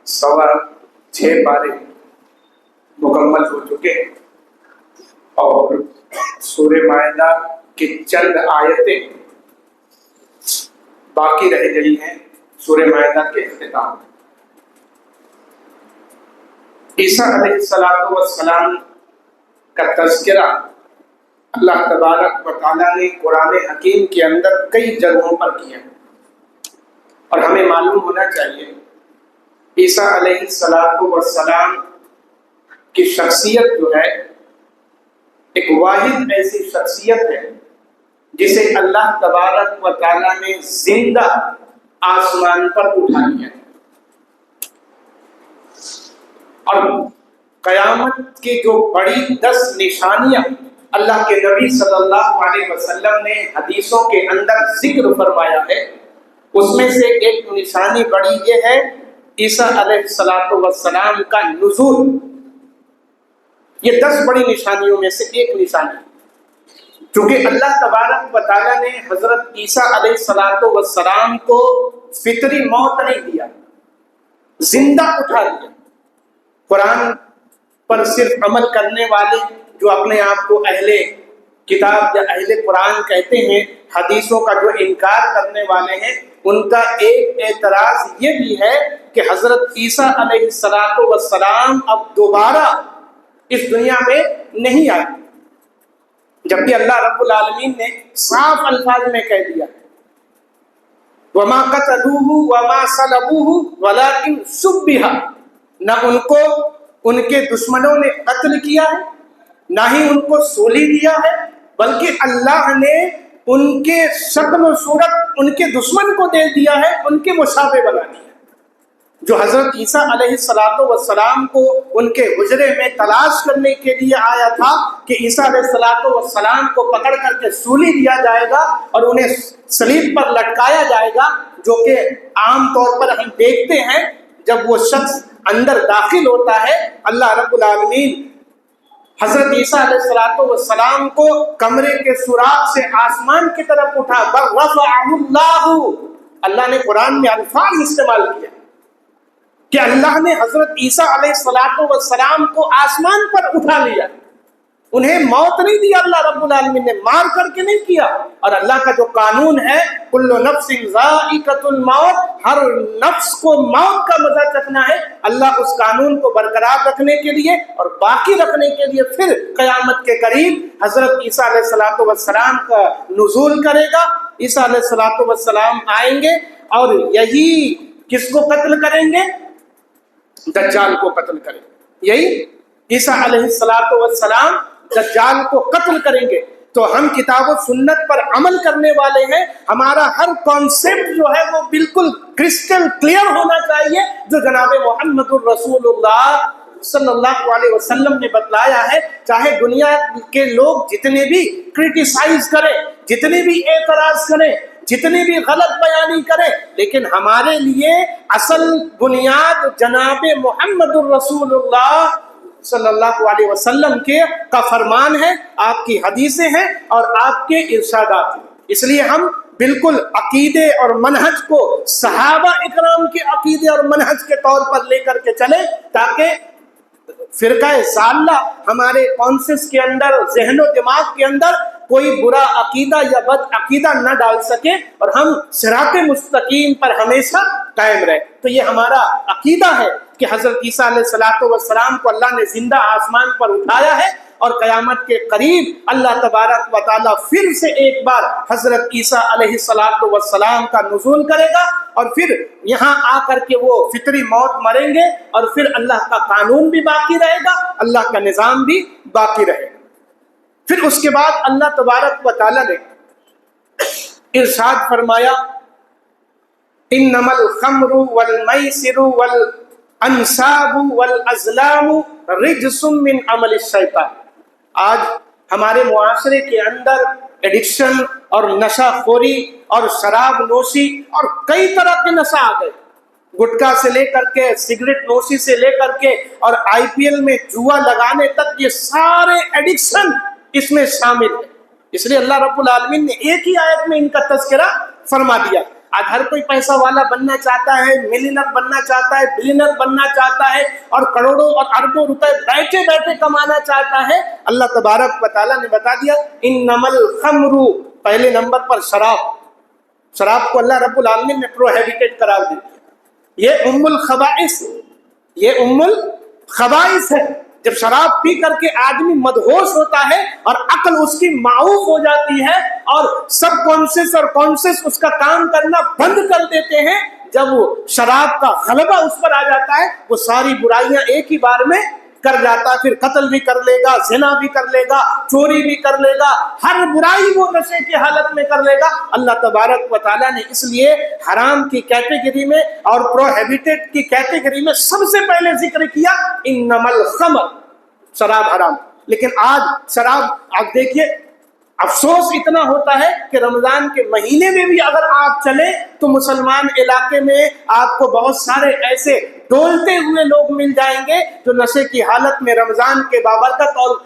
6 پارے مکمل ہو چکے ہیں اور سورہ مائدہ کی چند آیتیں باقی رہ گئی ہیں سورہ مائدہ کے اختتام میں۔ عیسیٰ علیہ السلام کا تذکرہ اللہ تبارک و تعالیٰ نے قرآن حکیم کے اندر کئی جگہوں پر کیا اور ہمیں معلوم ہونا چاہیے عیسیٰ علیہ السلام کی شخصیت جو ہے ایک واحد ایسی شخصیت ہے جسے اللہ تبارک و تعالیٰ نے زندہ آسمان پر اٹھا لیا ہے، اور قیامت کی جو بڑی 10 نشانیاں اللہ کے نبی صلی اللہ علیہ وسلم نے حدیثوں کے اندر ذکر فرمایا ہے، اس میں سے ایک نشانی بڑی یہ ہے عیسیٰ علیہ السلام کا نزول۔ یہ 10 بڑی نشانیوں میں سے ایک نشانی، چونکہ اللہ تبارک و تعالیٰ نے حضرت عیسیٰ علیہ السلام کو فطری موت نہیں دیا، زندہ اٹھا دیا۔ قرآن پر صرف عمل کرنے والے جو اپنے آپ کو اہل کتاب یا اہل قرآن کہتے ہیں، حدیثوں کا جو انکار کرنے والے ہیں، ان کا ایک اعتراض یہ بھی ہے کہ حضرت عیسیٰ علیہ السلام اب دوبارہ اس دنیا میں نہیں آئے، جبکہ اللہ رب العالمین نے صاف الفاظ میں کہہ دیا وَمَا قَتَلُوهُ وَمَا صَلَبُوهُ وَلَكِنْ شُبِّهَ، نہ ان کو ان کے دشمنوں نے قتل کیا ہے، نہ ہی ان کو سولی دیا ہے، بلکہ اللہ نے ان کے شکل و صورت ان کے دشمن کو دے دیا ہے، ان کے مشابہ بنا دیا۔ جو حضرت عیسیٰ علیہ السلام کو ان کے حجرے میں تلاش کرنے کے لیے آیا تھا کہ عیسیٰ علیہ السلام کو پکڑ کر کے سولی دیا جائے گا اور انہیں صلیب پر لٹکایا جائے گا، جو کہ عام طور پر ہم دیکھتے ہیں جب وہ شخص اندر داخل ہوتا ہے، اللہ رب العالمین حضرت عیسیٰ علیہ السلام کو کمرے کے سوراخ سے آسمان کی طرف اٹھا، بل رفعہ اللہ نے قرآن میں الفاظ استعمال کیا کہ اللہ نے حضرت عیسیٰ علیہ السلام کو آسمان پر اٹھا لیا، انہیں موت نہیں دیا، اللہ رب العالمین نے مار کر کے نہیں کیا۔ اور اللہ کا جو قانون ہے کل نفس ذائقۃ الموت، ہر نفس کو موت کا مزہ چکھنا ہے، اللہ اس قانون کو برقرار رکھنے کے لیے اور باقی رکھنے کے لیے پھر قیامت کے قریب حضرت عیسیٰ علیہ السلام کا نزول کرے گا۔ عیسیٰ علیہ السلام آئیں گے اور یہی کس کو قتل کریں گے؟ دجال کو قتل کریں گے۔ یہی عیسیٰ علیہ السلام دجال کو قتل کریں گے۔ تو ہم کتاب و سنت پر عمل کرنے والے ہیں، ہمارا ہر کانسیپٹ جو ہے وہ بالکل کرسٹل کلیئر ہونا چاہیے، جو جناب محمد الرسول اللہ صلی اللہ علیہ وسلم نے بتلایا ہے۔ چاہے دنیا کے لوگ جتنے بھی کرٹیسائز کریں، جتنے بھی اعتراض کریں، جتنی بھی غلط بیانی کرے، لیکن ہمارے لیے اصل بنیاد جناب محمد الرسول اللہ صلی اللہ علیہ وسلم کا فرمان ہے، آپ کی حدیثیں ہیں اور آپ کے ارشادات ہیں۔ اس لیے ہم بالکل عقیدے اور منہج کو صحابہ اکرام کے عقیدے اور منہج کے طور پر لے کر کے چلیں، تاکہ فرقہ ضالہ ہمارے کانسیس کے اندر، ذہن و دماغ کے اندر کوئی برا عقیدہ یا بد عقیدہ نہ ڈال سکے اور ہم صراط مستقیم پر ہمیشہ قائم رہے۔ تو یہ ہمارا عقیدہ ہے کہ حضرت عیسیٰ علیہ السلام کو اللہ نے زندہ آسمان پر اٹھایا ہے، اور قیامت کے قریب اللہ تبارک و تعالیٰ پھر سے ایک بار حضرت عیسیٰ علیہ السلام کا نزول کرے گا، اور پھر یہاں آ کر کے وہ فطری موت مریں گے، اور پھر اللہ کا قانون بھی باقی رہے گا، اللہ کا نظام بھی باقی رہے گا۔ پھر اس کے بعد اللہ تبارک و تعالیٰ نے ارشاد فرمایا انما الخمر والمیسر والانصاب والازلام رجس من عمل الشیطان۔ آج ہمارے معاشرے کے اندر ایڈکشن اور نشہ خوری اور شراب نوشی اور کئی طرح کے نشہ آ گئے، گٹکا سے لے کر کے سگریٹ نوشی سے لے کر کے اور آئی پی ایل میں جوا لگانے تک، یہ سارے ایڈکشن اس میں شامل ہے۔ اس لیے اللہ رب العالمین نے ایک ہی آیت میں ان کا تذکرہ فرما دیا، آج ہر کوئی پیسہ والا بننا چاہتا ہے، ملینر بننا چاہتا ہے، بلینر بننا چاہتا ہے، اور کروڑوں اور اربوں روپے بیٹھے بیٹھے کمانا چاہتا ہے۔ اللہ تبارک و تعالیٰ نے بتا دیا انما الخمر، پہلے نمبر پر شراب کو اللہ رب العالمین نے پروہیبیٹڈ قرار دی۔ یہ ام الخبائث ہے۔ جب شراب پی کر کے آدمی مدہوش ہوتا ہے اور عقل اس کی معوف ہو جاتی ہے اور سب کانشیس اور کانشیس اس کا کام کرنا بند کر دیتے ہیں، جب وہ شراب کا غلبہ اس پر آ جاتا ہے، وہ ساری برائیاں ایک ہی بار میں کر جاتا ہے۔ پھر قتل بھی کر لے گا، زنا بھی کر لے گا، چوری بھی کر لے گا، ہر برائی وہ نشے کی حالت میں کر لے گا۔ اللہ تبارک و تعالیٰ نے اس لیے حرام کی کیٹیگری میں اور پروہیبیٹڈ کی کیٹیگری میں سب سے پہلے ذکر کیا انما الخمر، شراب حرام۔ لیکن آج شراب، آپ دیکھیے افسوس اتنا ہوتا ہے کہ رمضان کے مہینے میں بھی اگر آپ چلیں تو مسلمان علاقے میں آپ کو بہت سارے ایسے ڈولتے ہوئے لوگ مل جائیں گے جو نشے کی حالت میں رمضان کے بابرکت اور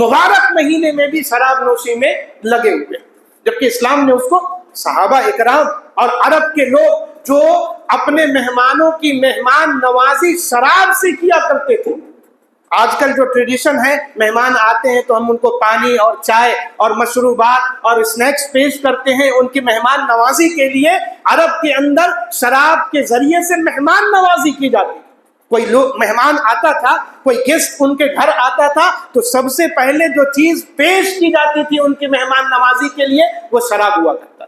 مبارک مہینے میں بھی شراب نوشی میں لگے ہوئے، جبکہ اسلام نے اس کو، صحابہ اکرام اور عرب کے لوگ جو اپنے مہمانوں کی مہمان نوازی شراب سے کیا کرتے تھے۔ آج کل جو ٹریڈیشن ہے، مہمان آتے ہیں تو ہم ان کو پانی اور چائے اور مشروبات اور اسنیکس پیش کرتے ہیں ان کی مہمان نوازی کے لیے۔ عرب کے اندر شراب کے ذریعے سے مہمان نوازی کی جاتی۔ کوئی لوگ مہمان آتا تھا، کوئی گیسٹ ان کے گھر آتا تھا تو سب سے پہلے جو چیز پیش کی جاتی تھی ان کی مہمان نوازی کے لیے وہ شراب ہوا کرتا تھا۔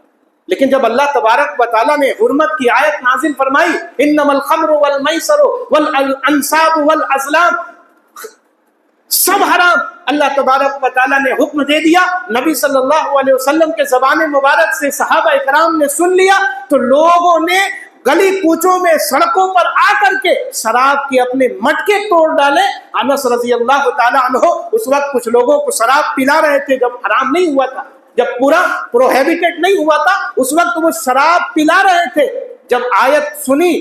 لیکن جب اللہ تبارک و تعالیٰ نے حرمت کی آیت نازل فرمائی انما الخمر والمیسر والانصاب والازلام، سب حرام، اللہ تبارک و تعالیٰ نے حکم دے دیا۔ نبی صلی اللہ علیہ وسلم کے زبان مبارک سے صحابہ اکرام نے سن لیا تو لوگوں نے گلی کوچوں میں سڑکوں پر آ کر کے شراب کے اپنے مٹکے توڑ ڈالے۔ انس رضی اللہ تعالیٰ عنہ اس وقت کچھ لوگوں کو شراب پلا رہے تھے جب حرام نہیں ہوا تھا، جب پورا پروہیبیٹڈ نہیں ہوا تھا، اس وقت وہ شراب پلا رہے تھے۔ جب آیت سنی،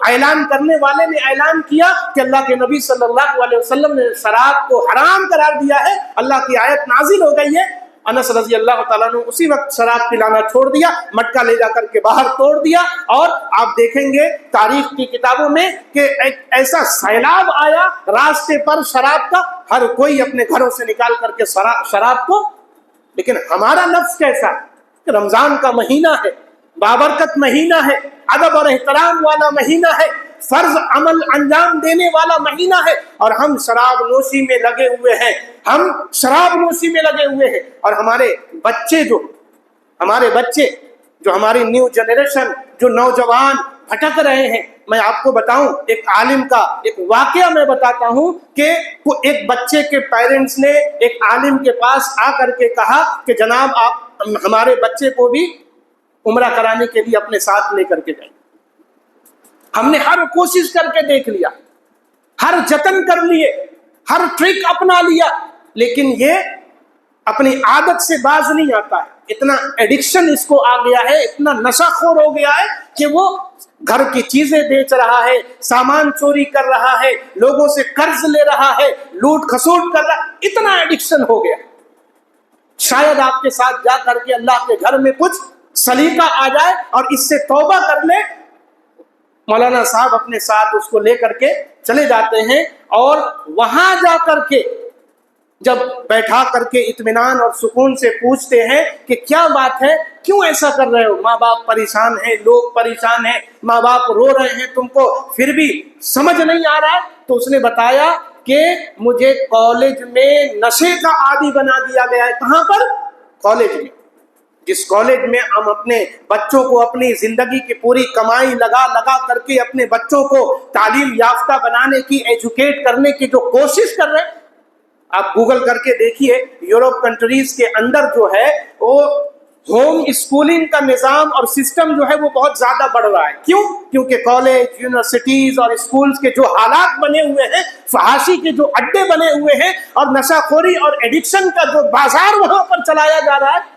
اعلان کرنے والے نے اعلان کیا کہ اللہ کے نبی صلی اللہ علیہ وسلم نے شراب کو حرام قرار دیا ہے، اللہ کی آیت نازل ہو گئی ہے، انس رضی اللہ تعالیٰ نے اسی وقت شراب پلانا چھوڑ دیا، مٹکا لے جا کر کے باہر توڑ دیا۔ اور آپ دیکھیں گے تاریخ کی کتابوں میں کہ ایک ایسا سیلاب آیا راستے پر شراب کا، ہر کوئی اپنے گھروں سے نکال کر کے شراب کو۔ لیکن ہمارا نفس کیسا کہ رمضان کا مہینہ ہے، بابرکت مہینہ ہے، ادب اور احترام والا مہینہ ہے، فرض عمل انجام دینے والا مہینہ ہے، اور ہم شراب نوشی میں لگے ہوئے ہیں، اور ہمارے بچے جو ہماری نیو جنریشن، جو نوجوان بھٹک رہے ہیں۔ میں آپ کو بتاؤں، ایک عالم کا ایک واقعہ میں بتاتا ہوں کہ ایک بچے کے پیرنٹس نے ایک عالم کے پاس آ کر کے کہا کہ جناب آپ ہمارے بچے کو بھی عمرہ کرانے کے لیے اپنے ساتھ لے کر کے جائیں۔ ہم نے ہر کوشش کر کے دیکھ لیا، ہر جتن کر لیے، ہر ٹرک اپنا لیا، لیکن یہ اپنی عادت سے باز نہیں آتا ہے۔ اتنا ایڈکشن اس کو آ گیا ہے، اتنا نشہ خور ہو گیا ہے کہ وہ گھر کی چیزیں بیچ رہا ہے، سامان چوری کر رہا ہے، لوگوں سے قرض لے رہا ہے، لوٹ کھسوٹ کر رہا ہے، اتنا ایڈکشن ہو گیا۔ شاید آپ کے ساتھ جا کر کے اللہ کے گھر میں کچھ سلیقہ آ جائے اور اس سے توبہ کر لے۔ مولانا صاحب اپنے ساتھ اس کو لے کر کے چلے جاتے ہیں، اور وہاں جا کر کے جب بیٹھا کر کے اطمینان اور سکون سے پوچھتے ہیں کہ کیا بات ہے، کیوں ایسا کر رہے ہو؟ ماں باپ پریشان ہیں، لوگ پریشان ہیں، ماں باپ رو رہے ہیں، تم کو پھر بھی سمجھ نہیں آ رہا ہے۔ تو اس نے بتایا کہ مجھے کالج میں نشے کا عادی بنا دیا گیا ہے۔ کہاں پر؟ کالج میں۔ جس کالج میں ہم اپنے بچوں کو اپنی زندگی کی پوری کمائی لگا کر کے اپنے بچوں کو تعلیم یافتہ بنانے کی، ایجوکیٹ کرنے کی جو کوشش کر رہے ہیں، آپ گوگل کر کے دیکھیے، یورپ کنٹریز کے اندر جو ہے وہ ہوم اسکولنگ کا نظام اور سسٹم جو ہے وہ بہت زیادہ بڑھ رہا ہے۔ کیوں؟ کیونکہ کالج، یونیورسٹیز اور اسکولز کے جو حالات بنے ہوئے ہیں، فحاشی کے جو اڈے بنے ہوئے ہیں، اور نشہ خوری اور ایڈکشن کا جو بازار وہاں پر چلایا جا رہا ہے،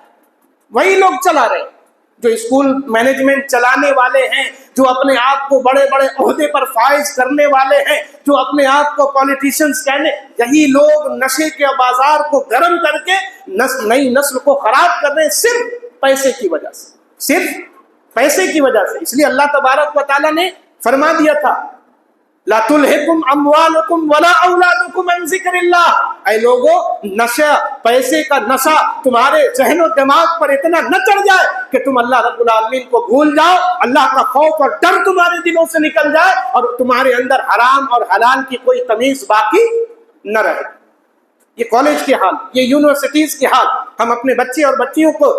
وہی لوگ چلا رہے ہیں۔ جو اسکول مینجمنٹ چلانے والے ہیں، جو اپنے آپ کو بڑے بڑے عہدے پر فائز کرنے والے ہیں، جو اپنے آپ کو پولیٹیشنز کہنے، یہی لوگ نشے کے بازار کو گرم کر کے نئی نسل کو خراب کر رہے ہیں، صرف پیسے کی وجہ سے، صرف پیسے کی وجہ سے. اس لیے اللہ تبارک و تعالیٰ نے فرما دیا تھا لا تلہکم اموالکم ولا اولادکم عن ذکر اللہ. اے لوگو، نشہ، پیسے کا نشہ تمہارے ذہن و دماغ پر اتنا نہ چڑھ جائے کہ تم اللہ رب العالمین کو بھول جاؤ، اللہ کا خوف اور ڈر تمہارے دلوں سے نکل جائے اور تمہارے اندر حرام اور حلال کی کوئی تمیز باقی نہ رہے. یہ کالج کے حال، یہ یونیورسٹیز کے حال. ہم اپنے بچے اور بچیوں کو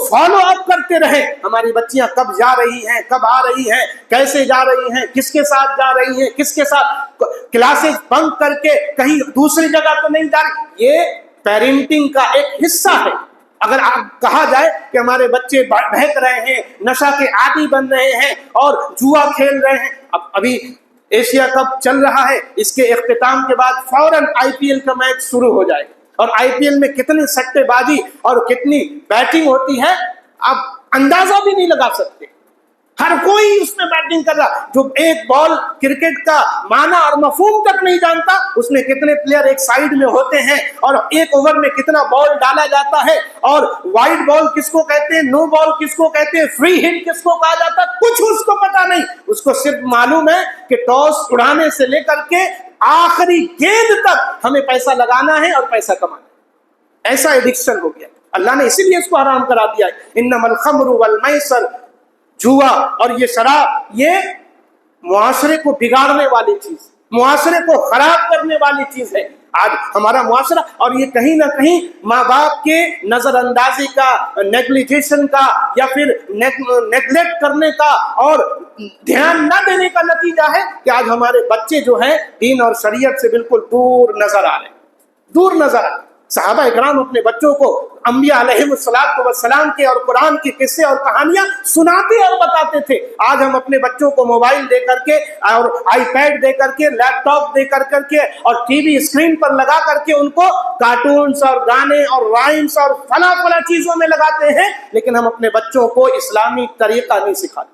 فالو اپ کرتے رہیں. ہماری بچیاں کب جا رہی ہیں، کب آ رہی ہیں، کیسے جا رہی ہیں، کس کے ساتھ جا رہی ہیں، کس کے ساتھ کلاسز بنک کر کے کہیں دوسری جگہ تو نہیں جا رہی. یہ پیرنٹنگ کا ایک حصہ ہے. اگر کہا جائے کہ ہمارے بچے بہک رہے ہیں، نشہ کے عادی بن رہے ہیں اور جوا کھیل رہے ہیں. ابھی ایشیا کپ چل رہا ہے، اس کے اختتام کے بعد فوراً آئی پی ایل کا میچ شروع ہو جائے گا. اور آئی پی ایل میں کتنی سٹے بازی اور کتنی بیٹنگ ہوتی ہے آپ اندازہ بھی نہیں لگا سکتے. ہر کوئی اس میں بیٹنگ کر رہا. جو ایک بال کرکٹ کا معنی اور مفہوم تک نہیں جانتا، اس میں کتنے پلیئر ایک سائیڈ میں ہوتے ہیں اور ایک اوور میں کتنا بال ڈالا جاتا ہے اور وائڈ بال کس کو کہتے ہیں، نو بال کس کو کہتے ہیں، فری ہٹ کس کو کہا جاتا ہے، کچھ اس کو پتا نہیں. اس کو صرف معلوم ہے کہ ٹاس اڑانے سے لے کر کے آخری گیند تک ہمیں پیسہ لگانا ہے اور پیسہ کمانا ہے. ایسا ایڈکشن ہو گیا. اللہ نے اسی لیے اس کو حرام کرا دیا ہے. انما الخمر والمیسر، جوا اور یہ شراب، یہ معاشرے کو بگاڑنے والی چیز، معاشرے کو خراب کرنے والی چیز ہے. آج ہمارا معاشرہ، اور یہ کہیں نہ کہیں ماں باپ کے نظر اندازی کا، نیگلیجیشن کا، یا پھر نیگلیکٹ کرنے کا اور دھیان نہ دینے کا نتیجہ ہے کہ آج ہمارے بچے جو ہیں دین اور شریعت سے بالکل دور نظر آ رہے ہیں، دور نظر آ رہے ہیں. صحابہ اکرام اپنے بچوں کو انبیاء علیہم السلام کے اور قرآن کے قصے اور کہانیاں سناتے اور بتاتے تھے. آج ہم اپنے بچوں کو موبائل دے کر کے اور آئی پیڈ دے کر کے، لیپ ٹاپ دے کر کے اور ٹی وی اسکرین پر لگا کر کے ان کو کارٹونز اور گانے اور رائمز اور فلاں چیزوں میں لگاتے ہیں، لیکن ہم اپنے بچوں کو اسلامی طریقہ نہیں سکھاتے.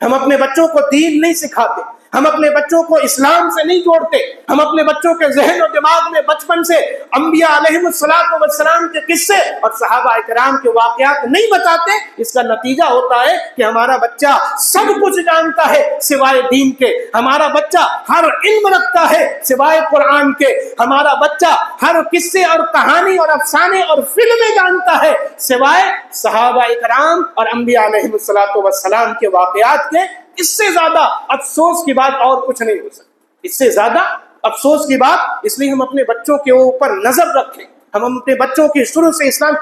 ہم اپنے بچوں کو دین نہیں سکھاتے. ہم اپنے بچوں کو اسلام سے نہیں جوڑتے. ہم اپنے بچوں کے ذہن و دماغ میں بچپن سے انبیاء علیہم السلام کے قصے اور صحابہ کرام کے واقعات نہیں بتاتے. اس کا نتیجہ ہوتا ہے کہ ہمارا بچہ سب کچھ جانتا ہے سوائے دین کے. ہمارا بچہ ہر علم رکھتا ہے سوائے قرآن کے. ہمارا بچہ ہر قصے اور کہانی اور افسانے اور فلمیں جانتا ہے سوائے صحابہ کرام اور انبیاء علیہم السلام کے واقعات کے. اس سے زیادہ افسوس کی بات اور کچھ نہیں ہو سکتی. اس سے زیادہ افسوس کی بات. اس لیے ہم اپنے بچوں کے اوپر نظر رکھیں. ہم اپنے بچوں کی شروع سے اسلام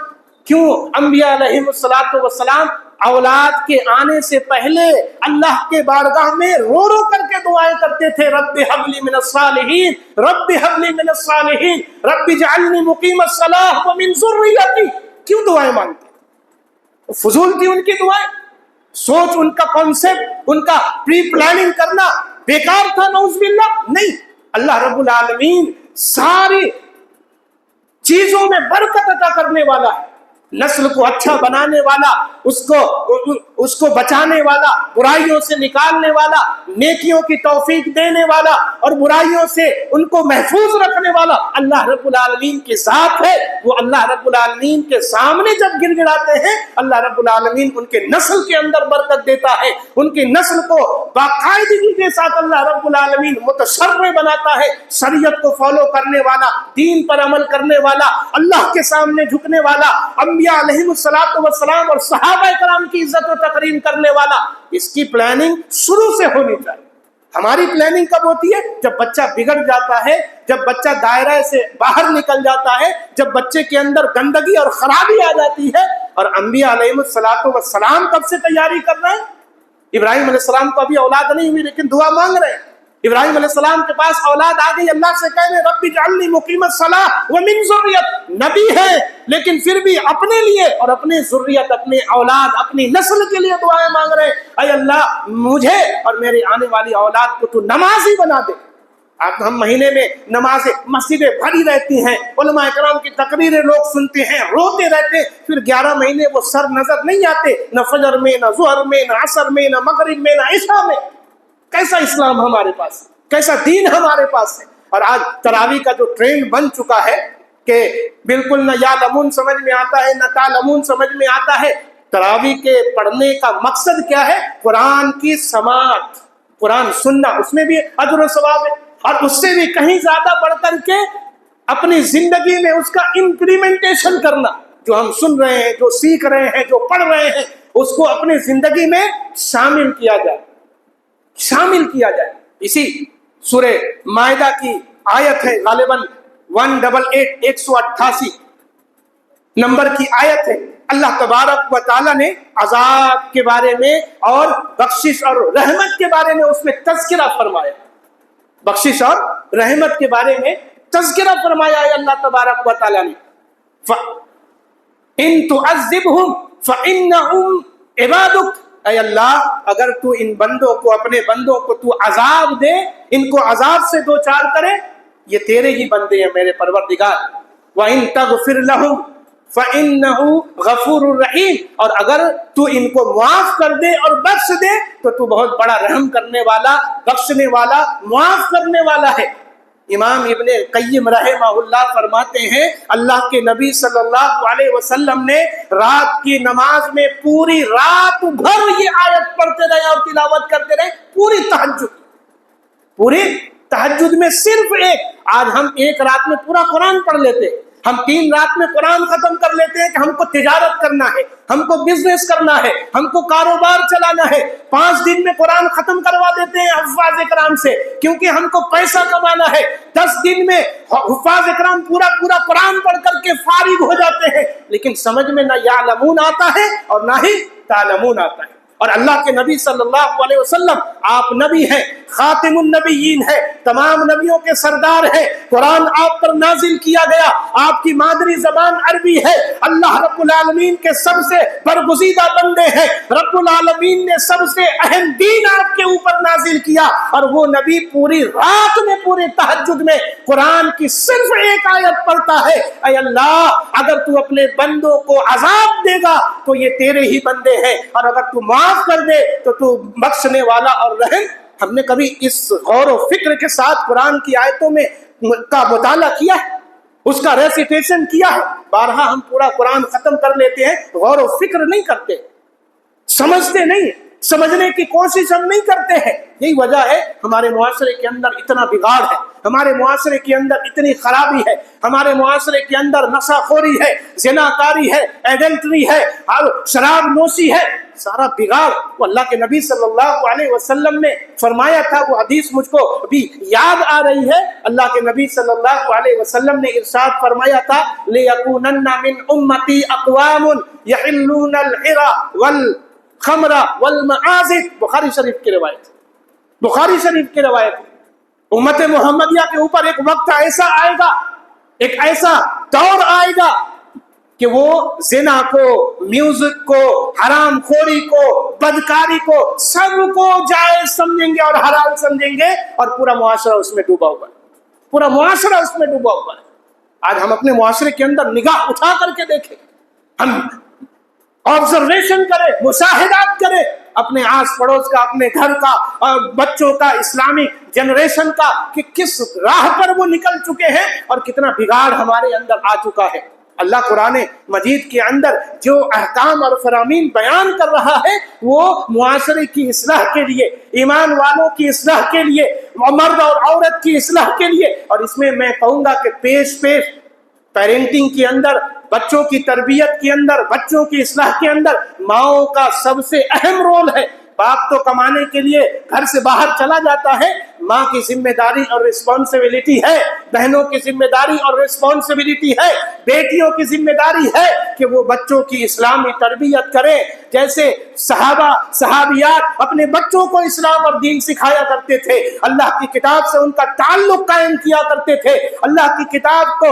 کیوں انبیاء علیہم السلام اولاد کے آنے سے پہلے اللہ کے بارگاہ میں رو رو کر کے دعائیں کرتے تھے. رب ہب لی من الصالحین، رب ہب لی من الصالحین، رب اجعلنی مقیم الصلاۃ ومن ذریتی. کیوں دعائیں مانگتے؟ فضول تھی ان کی دعائیں. سوچ، ان کا کانسیپٹ، ان کا پری پلاننگ کرنا بیکار تھا. نعوذ باللہ. نہیں، اللہ رب العالمین ساری چیزوں میں برکت عطا کرنے والا ہے. نسل کو اچھا بنانے والا، اس کو بچانے والا، برائیوں سے نکالنے والا، نیکیوں کی توفیق دینے والا اور برائیوں سے ان کو محفوظ رکھنے والا اللہ رب العالمین کی ذات ہے. وہ اللہ رب العالمین کے سامنے جب گر گڑاتے ہیں، اللہ رب العالمین ان کے نسل کے اندر برکت دیتا ہے. ان کی نسل کو باقاعدگی کے ساتھ اللہ رب العالمین متشرع بناتا ہے. شریعت کو فالو کرنے والا، دین پر عمل کرنے والا، اللہ کے سامنے جھکنے والا، انبیاء علیہم السلام اور صحابہ کرام کی عزت و تکریم کرنے والا. اس کی پلاننگ شروع سے ہونی چاہیے. ہماری پلاننگ کب ہوتی ہے؟ جب بچہ بگڑ جاتا ہے، جب بچہ دائرہ سے باہر نکل جاتا ہے، جب بچے کے اندر گندگی اور خرابی آ جاتی ہے. اور انبیاء علیہم السلام کب سے تیاری کر رہے ہیں؟ ابراہیم علیہ السلام کو ابھی اولاد نہیں ہوئی لیکن دعا مانگ رہے ہیں. ابراہیم علیہ السلام کے پاس اولاد آ گئی، اللہ سے کہہ رہے رب اجعلنی مقیم الصلاۃ ومن ذریتی. نبی ہے لیکن پھر بھی اپنے لیے اور اپنے ذریت، اپنے اولاد، اپنی نسل کے لیے دعائیں مانگ رہے ہیں. اے اللہ، مجھے اور میری آنے والی اولاد کو تو نمازی بنا دے. اب ہم مہینے میں نمازیں، مسجدیں بھری رہتی ہیں، علماء کرام کی تقریریں لوگ سنتے ہیں، روتے رہتے ہیں، پھر 11 مہینے وہ سر نظر نہیں آتے، نہ فجر میں، نہ ظہر میں، نہ عصر میں، نہ مغرب میں، نہ عشاء میں. کیسا اسلام ہمارے پاس، کیسا دین ہمارے پاس ہے. اور آج تراویح کا جو ٹرینڈ بن چکا ہے کہ بالکل نہ یعلمون سمجھ میں آتا ہے، نہ تعلمون سمجھ میں آتا ہے. تراویح کے پڑھنے کا مقصد کیا ہے؟ قرآن کی سماعت، قرآن سننا، اس میں بھی اجر و ثواب ہے، اور اس سے بھی کہیں زیادہ بڑھ کر کے اپنی زندگی میں اس کا امپلیمنٹیشن کرنا، جو ہم سن رہے ہیں، جو سیکھ رہے ہیں، جو پڑھ رہے ہیں، اس کو اپنی زندگی میں شامل کیا جائے، شامل کیا جائے۔ اسی سورہ مائدہ کی آیت ہے، غالباً 188 نمبر کی آیت ہے۔ اللہ تبارک و تعالیٰ نے عذاب کے بارے میں اور بخشش اور رحمت کے بارے میں اس میں تذکرہ فرمایا، بخشش اور رحمت کے بارے میں تذکرہ فرمایا ہے اللہ تبارک و تعالیٰ نے۔ ان تعذبہم فانہم عبادک، اے اللہ اگر تو ان بندوں کو، اپنے بندوں کو تو عذاب دے، ان کو عذاب سے دو چار کرے، یہ تیرے ہی بندے ہیں میرے پروردگار۔ وَإِن تَغْفِرْ لَهُمْ فَإِنَّهُ غَفُورٌ رَحِيمٌ، اور اگر تو ان کو معاف کر دے اور بخش دے تو تو بہت بڑا رحم کرنے والا، بخشنے والا، معاف کرنے والا ہے۔ امام ابن قیم رحمہ اللہ فرماتے ہیں اللہ کے نبی صلی اللہ علیہ وسلم نے رات کی نماز میں پوری رات بھر یہ آیت پڑھتے رہے اور تلاوت کرتے رہے، پوری تہجد میں صرف ایک۔ آج ہم ایک رات میں پورا قرآن پڑھ لیتے، ہم 3 رات میں قرآن ختم کر لیتے ہیں کہ ہم کو تجارت کرنا ہے، ہم کو بزنس کرنا ہے، ہم کو کاروبار چلانا ہے۔ 5 دن میں قرآن ختم کروا دیتے ہیں حفاظ اکرام سے، کیونکہ ہم کو پیسہ کمانا ہے۔ 10 دن میں حفاظ اکرام پورا قرآن پڑھ کر کے فارغ ہو جاتے ہیں، لیکن سمجھ میں نہ یعلمون آتا ہے اور نہ ہی تعلمون آتا ہے۔ اور اللہ کے نبی صلی اللہ علیہ وسلم آپ نبی ہیں، خاتم النبیین ہے، تمام نبیوں کے سردار ہیں، قرآن آپ پر نازل کیا گیا، آپ کی مادری زبان عربی ہے، اللہ رب العالمین کے سب سے برگزیدہ بندے ہیں، رب العالمین نے سب سے اہم دین آپ کے اوپر نازل کیا، اور وہ نبی پوری رات میں، پورے تہجد میں قرآن کی صرف ایک آیت پڑھتا ہے۔ اے اللہ اگر تو اپنے بندوں کو عذاب دے گا تو یہ تیرے ہی بندے ہیں، اور اگر تو معاف کر دے تو تو بخشنے والا اور رحم۔ ہم نے کبھی اس غور و فکر کے ساتھ قرآن کی آیتوں میں کا مطالعہ کیا ہے، اس کا ریسیٹیشن کیا ہے؟ بارہا ہم پورا قرآن ختم کر لیتے ہیں، غور و فکر نہیں کرتے، سمجھتے نہیں، سمجھنے کی کوشش ہم نہیں کرتے ہیں۔ یہی وجہ ہے ہمارے معاشرے کے اندر اتنا بگاڑ ہے، ہمارے معاشرے کے اندر اتنی خرابی ہے، ہمارے معاشرے کے اندر نشہ خوری ہے، زنا کاری ہے، ایڈلٹری ہے، شراب نوشی ہے، سارا بگاڑ۔ وہ اللہ کے نبی صلی اللہ علیہ وسلم نے فرمایا تھا، وہ حدیث مجھ کو ابھی یاد آ رہی ہے، اللہ کے نبی صلی اللہ علیہ وسلم نے ارشاد فرمایا تھا لِيَكُونَنَّ مِنْ أُمَّتِي أَقْوَامٌ يَحِلُّونَ الْحِرَ والخمر والمعازف، بخاری شریف کی روایت، بخاری شریف کی روایت۔ امت محمدیہ کے اوپر ایک وقت ایسا آئے گا، ایک ایسا دور آئے گا کہ وہ زنا کو، میوزک کو، حرام خوری کو، بدکاری کو، سب کو جائز سمجھیں گے اور حلال سمجھیں گے، اور پورا معاشرہ اس میں ڈوبا ہوا ہے، پورا معاشرہ اس میں ڈوبا ہوا ہے۔ آج ہم اپنے معاشرے کے اندر نگاہ اٹھا کر کے دیکھیں، ہم آبزرویشن کریں، مشاہدات کریں اپنے آس پڑوس کا، اپنے گھر کا، اور بچوں کا، اسلامی جنریشن کا، کہ کس راہ پر وہ نکل چکے ہیں اور کتنا بگاڑ ہمارے اندر آ چکا ہے۔ اللہ قرآن مجید کے اندر جو احکام اور فرامین بیان کر رہا ہے وہ معاشرے کی اصلاح کے لیے، ایمان والوں کی اصلاح کے لیے، مرد اور عورت کی اصلاح کے لیے، اور اس میں میں کہوں گا کہ پیش پیرنٹنگ کے اندر، بچوں کی تربیت کے اندر، بچوں کی اصلاح کے اندر ماؤں کا سب سے اہم رول ہے۔ باپ تو کمانے کے لیے گھر سے باہر چلا جاتا ہے، ماں کی ذمہ داری اور رسپانسبلٹی ہے، بہنوں کی ذمہ داری اور رسپانسبلٹی ہے، بیٹیوں کی ذمہ داری ہے کہ وہ بچوں کی اسلامی تربیت کرے، جیسے صحابہ صحابیات اپنے بچوں کو اسلام اور دین سکھایا کرتے تھے، اللہ کی کتاب سے ان کا تعلق قائم کیا کرتے تھے، اللہ کی کتاب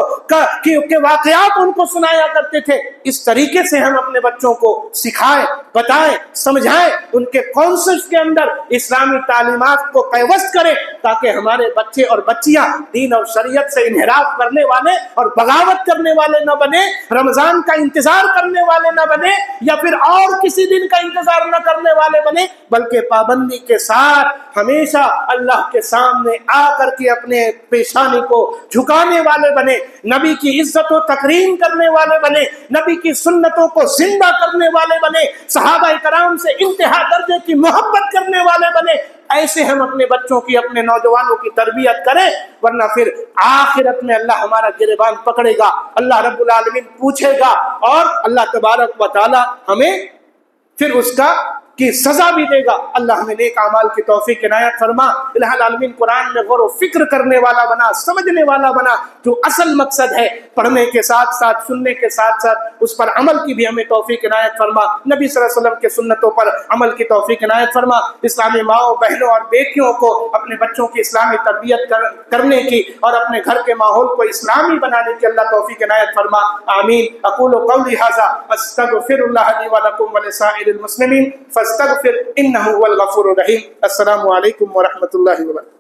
کے واقعات ان کو سنایا کرتے تھے۔ اس طریقے سے ہم اپنے بچوں کو سکھائیں، بتائیں، سمجھائیں، ان کے کانسیپٹ کے اندر اسلامی تعلیمات کو پیوست کریں، تاکہ ہمارے بچے اور بچیاں دین اور شریعت شریعت سے انحراف کرنے والے اور بغاوت کرنے والے نہ بنے، رمضان کا انتظار کرنے والے نہ بنے، یا پھر اور کسی دن کا انتظار نہ کرنے والے بنے، بلکہ پابندی کے ساتھ ہمیشہ اللہ کے سامنے آ کر کے اپنے پیشانی کو جھکانے والے بنے، نبی کی عزت و تکریم کرنے والے بنے، نبی کی سنتوں کو زندہ کرنے والے بنے، صحابہ کرام سے انتہا درجے کی محبت کرنے والے بنے۔ ایسے ہم اپنے بچوں کی، اپنے نوجوانوں کی تربیت کریں، ورنہ پھر آخرت میں اللہ ہمارا گریبان پکڑے گا، اللہ رب العالمین پوچھے گا، اور اللہ تبارک و تعالی ہمیں پھر اس کا کی سزا بھی دے گا۔ اللہ ہمیں نیک اعمال کی توفیق عنایت فرما۔ الہ العالمین قرآن میں غور و فکر کرنے والا بنا، سمجھنے والا بنا، جو اصل مقصد ہے پڑھنے کے ساتھ ساتھ، سننے کے ساتھ ساتھ اس پر عمل کی بھی ہمیں توفیق عنایت فرما۔ نبی صلی اللہ علیہ وسلم کے سنتوں پر عمل کی توفیق عنایت فرما۔ اسلامی ماؤں، بہنوں اور بیٹیوں کو اپنے بچوں کی اسلامی تربیت کرنے کی اور اپنے گھر کے ماحول کو اسلامی بنانے کی اللہ توفیق عنایت فرما۔ آمین۔ اقول قولی ھذا استغفر اللہ لی ولکم ولسائر المسلمین فاستغفر انہ هو الغفور الرحیم۔ السلام علیکم ورحمۃ اللہ وبرکاتہ۔